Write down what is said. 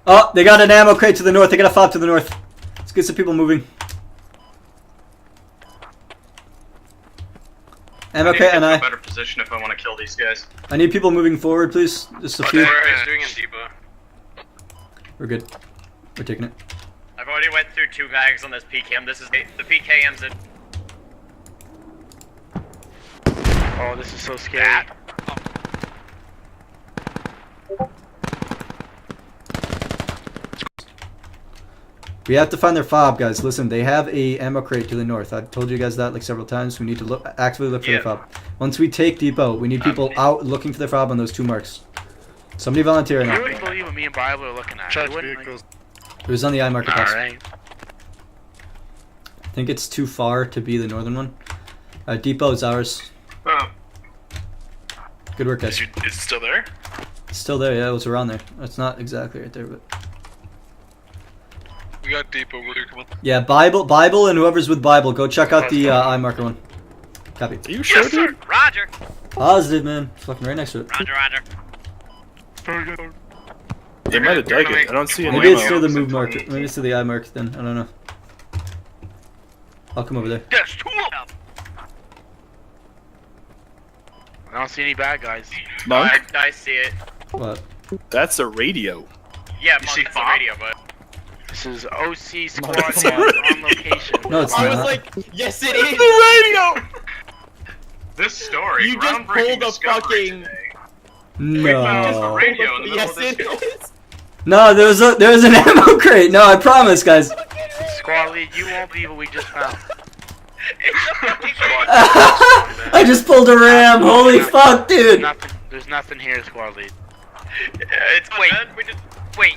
Oh, they got an ammo crate to the north. They got a fob to the north. Let's get some people moving. Ammo crate and a better position if I want to kill these guys. I need people moving forward, please. Just a few. He's doing in depot. We're good. We're taking it. I've already went through 2 bags on this PKM. This is the PKM's in. Oh, this is so scary. We have to find their fob, guys. Listen, they have a ammo crate to the north. I've told you guys that like several times. We need to actively look for their fob. Once we take depot, we need people out looking for their fob on those 2 marks. Somebody volunteer now. You wouldn't believe what me and Bible are looking at. Charge You wouldn't, vehicles. It was on the eye marker pass. Alright. I think it's too far to be the northern one. Depot is ours. Oh. Good work, guys. Is it still there? It's still there, yeah, it was around there. It's not exactly right there, but... We got depot. We're coming. Yeah, Bible, and whoever's with Bible, go check out the eye marker one. Copy. Are you sure, Yes, sir. dude? Roger. Positive, man. It's fucking right next to it. Roger, roger. Very good. They might have dug it. I don't see any Maybe it's ammo. still the move mark. Maybe it's to the eye mark then. I don't know. I'll come over there. There's 2 of them! I don't see any bad guys. Monk? I see it. What? That's a radio. Yeah, You Monk, see it's the Bob? radio, but... This is OC squad on location. No, it's I not. was like, yes it It's is! the radio! This story, You just groundbreaking pulled a discovery fucking- today. We found the No. radio in the middle Yes of this it field. is! No, there was an ammo crate. No, I promise, guys. Squad lead, you won't believe what we just found. I just pulled a ram. Holy fuck, dude. There's nothing here, squad lead. It's wait. We just wait.